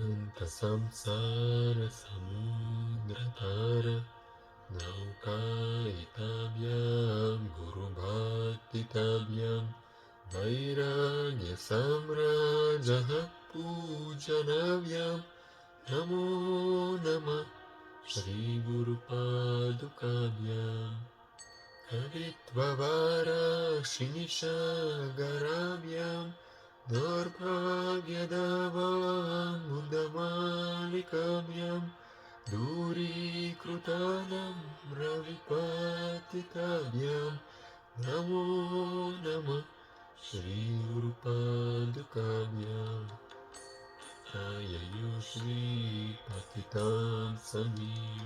अनन्तसंसारसमुद्रतार नौकायिताभ्यां गुरुभक्तिताभ्यां वैराग्यसाम्राजः पूजनाभ्यां नमो नमः श्रीगुरुपादुकाभ्याम् कवित्ववाराशिनिशागराभ्यां दौर्भाग्यदावामुदमालिकाभ्यां दूरीकृतानां रविपातिताभ्यां नमो नमः श्रीगुरुपादुकाभ्याम् आययो श्रीपतितां समीय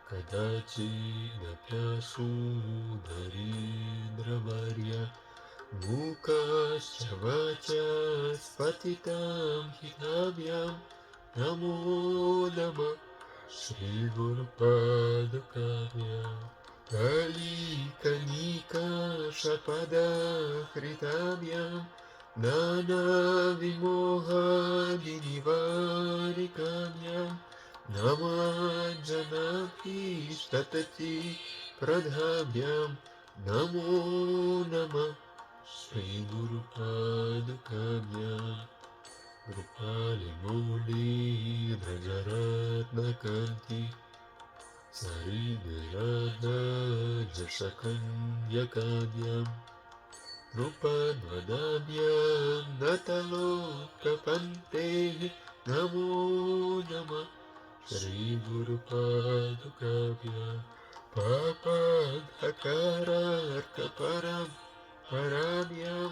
कदाचिदप्याशूदरीन्द्रवर्य मूकाश्च वाचास्पतितां हिताभ्यां नमो नमः श्रीगुरुपादुकाभ्याम् कलिकनिकाशपदाहृताभ्यां नानाविमोहादिनिवारिकाभ्यां नमाञ्जनाभीष्टतति प्रदाभ्यां नमो नमः श्रीगुरुपादुकाभ्याम् कृपालिमौलिरजरत्नकन्ति सरिनिराजशकन्यकाभ्यां नृपद्वदाभ्यां नतलोकपन्तेः नमो नमः श्रीगुरुपादुकाभ्यां पापान्धकारार्कपरं पराभ्यां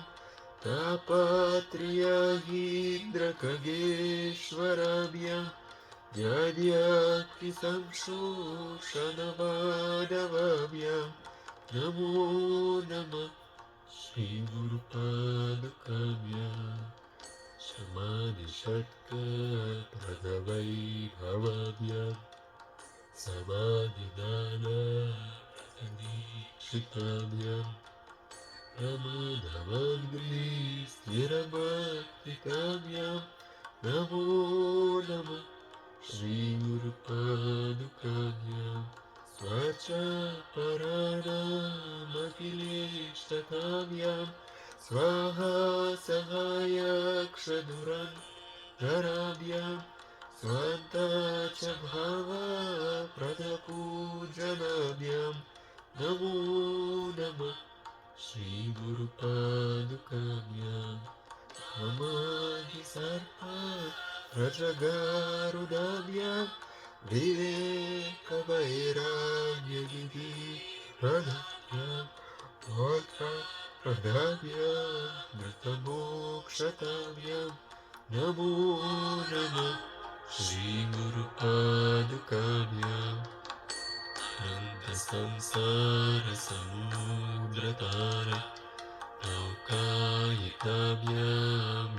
तापात्र्यहीन्द्रखगेश्वराभ्यां यद्याक्तिसंशोषणवादवाभ्यां नमो नमः श्रीगुरुपादुकाभ्याम् समाधिषट्कप्रदवैभवाभ्यां समाधिदानप्रदीक्षिताभ्यां प्रमोदवद्गीस्थिरभक्तिकाभ्यां नमो नमः श्रीगुरुपादुकाभ्यां स्वचापराणामखिलेष्टकाभ्यां स्वाहा सहायक्षधुरन्धराभ्यां स्वान्ता च भावाप्रदपूजनाभ्यां नमो नमः श्रीगुरुपादुकाभ्याम् समाधिसर्पा रजगारुदाभ्यां विवेकवैराग्यनिधि प्रदाभ्यां मोक्षप्रदाभ्यां मृतमोक्षताभ्यां नमो नमः श्रीगुरुपादुकाभ्याम् अनन्तसंसारसमुद्रतार नौकायिताभ्यां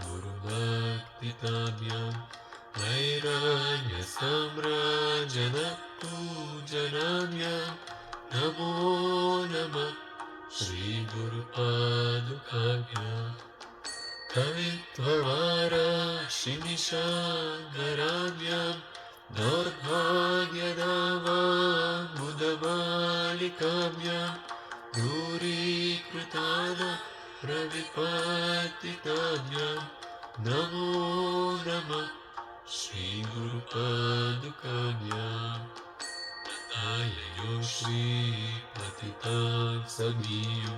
गुरुभक्तिताभ्यां वैराग्यसाम्राजनपूजनाभ्यां नमो नमः श्रीगुरुपादुकाभ्याम् कवित्ववाराशिनिशागराभ्यां दौर्भाग्यदावामुदमालिकाभ्यां दूरीकृतानां रविपातिताभ्यां नमो नमः श्रीगुरुपादुकाभ्याम् आययो श्रीपतितां समीयो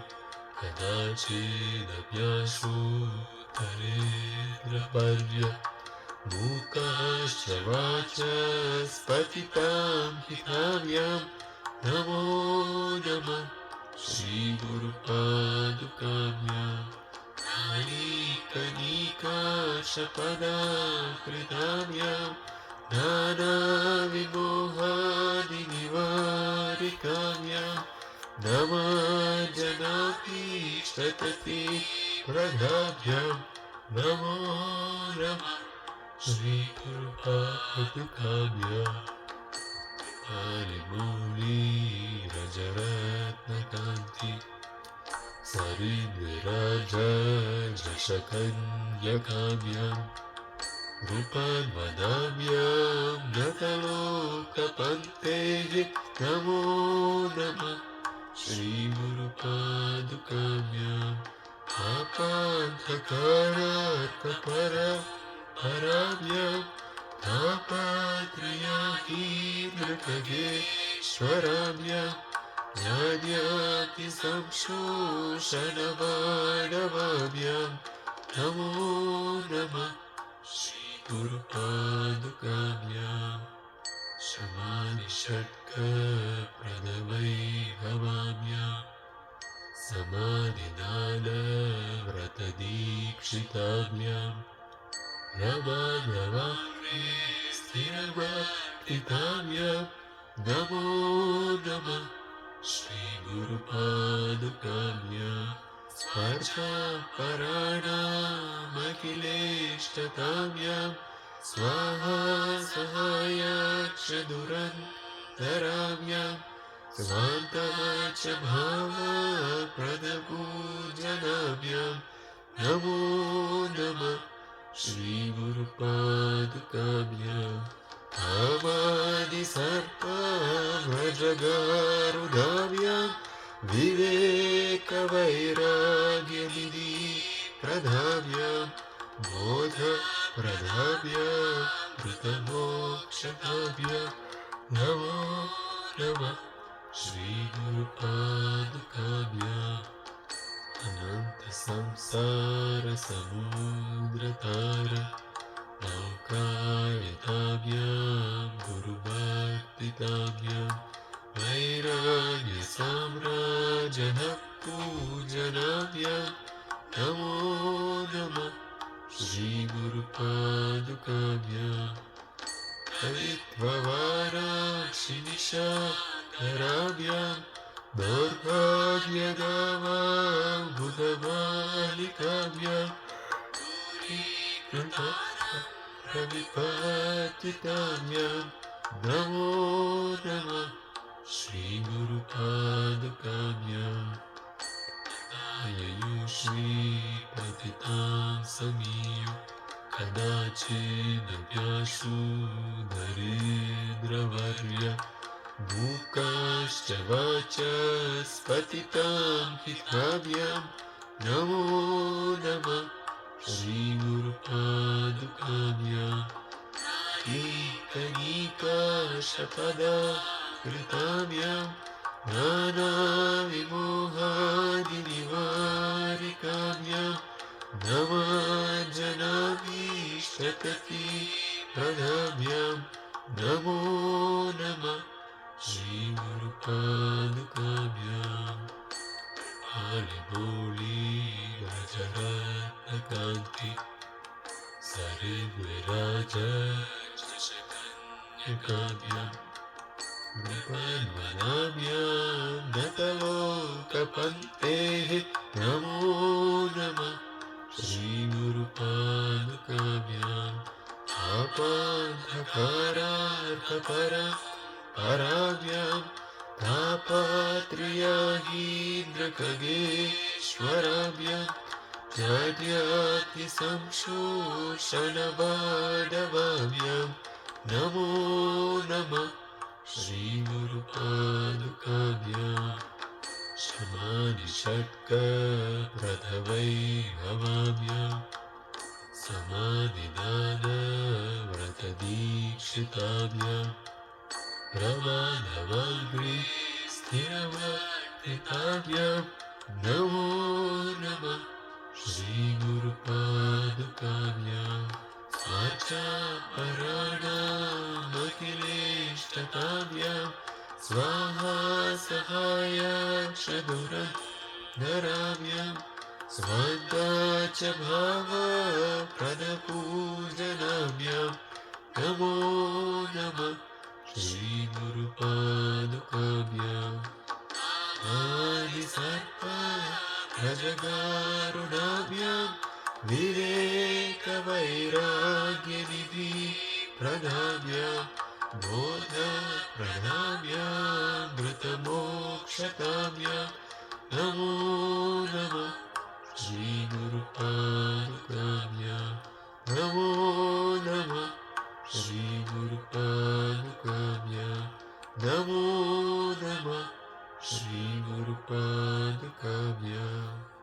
कदाचिदप्याशूतरेन्द्रवर्य मूकाश्च वाचास्पतितां हिताभ्यां नमो नमः श्रीगुरुपादुकाभ्याम् कनिकाशपदाकृताभ्यां नानाविमोहादिनिवारिकाभ्यां नमाञ्जनाभीष्टतति प्रदाभ्यां नमो नमः श्रीगुरुपादुकाभ्याम् पारिमौलिरजरत्नकान्ति सरिद्विराजशकन्यकाभ्यां रूपान् वदाम्यं गतलोकपन्तेः नमो नमः श्रीगुरुपादुकाभ्यां पापान्धकारार्कपराभ्यां तापात्रयाहीनृतगेश्वराभ्यां ज्ञानाति संशोषणमानवाभ्यां नमो नमः श्रीगुरुपादुकाभ्यां शमानिषट्कप्रदवैभवाभ्यां समाधिदानव्रतदीक्षिताभ्यां नमानवाग्रे स्थिरभक्तिकाभ्यां नमो नमः श्रीगुरुपादुकाभ्यां स्पर्शापराणामखिलेष्टकाभ्यां स्वाहा सहायाक्षदुरन्तराभ्यां स्वान्तवाच भावप्रदपूजनाभ्यां नमो नमः श्रीगुरुपादुकाभ्यां कामादिसर्पाभ्रजगारुदाभ्यां विवेकवैराग्यनिधि प्रदाभ्यां बोधप्रदाभ्यां कृतमोक्षदाभ्यां नमो नमः श्रीगुरुपादुकाभ्यां अनन्तसंसारसमुद्रतार नौकायताभ्यां गुरुभक्तिताभ्यां वैराग्यसाम्राजः पूजनाभ्यां नमो नमः श्रीगुरुपादुकाभ्यां हरित्ववाराक्षिनिशाकराभ्यां दौर्भाग्यदावां बुधबालिकाभ्यां प्रविपातिताभ्यां नमो नमः श्रीगुरुपादुकाभ्यां ययुश्रीपतितां समीयो कदाचिदभ्यासु दरिद्रवर्य मूकाश्च वाचस्पतितां हिताभ्यां नमो नमः श्रीगुरुपादुकाभ्यां कीर्तनीकाशपदा कृताभ्यां नानाविमोहादिनिवारिकाभ्यां नमाजनाभीष्टकति प्रदाभ्यां नमो नमः श्रीगुरुपादुकाभ्यां आलिबोळि व्रजरत्नकान्ति सरिद्विराजकन्यकाभ्यां नृपन्वनाभ्यां गतलोकपन्तेः नमो नमः श्रीगुरुपादुकाभ्यां आपान्धकारार्कपराभ्यां तापात्रयाहीनृकगेश्वराभ्यां जड्यातिसंशोषणबाधवाभ्यां नमो नमः श्रीगुरुपादुकाभ्यां शमानिषट्कप्रदवैभवाभ्यां समाधिदानव्रतदीक्षिताभ्यां प्रमाणवग्रे स्थिरवर्तिताभ्यां नमो नमः श्रीगुरुपादुकाभ्यां स्वाचापराणामखिलेष्टकाभ्यां स्वाहा सहायाक्षदुरन्तराभ्यां स्वान्ताच भावप्रदपूजनाभ्यां नमो नमः श्रीगुरुपादुकाभ्यां आदिसर्पा भजगारुणाभ्यां विवेकवैराग्यनिधि प्रदाभ्यां बोधप्रदाभ्यां मृतमोक्षताभ्यां नमो नमः श्रीगुरुपादुकाभ्यां नमो नमः Kavya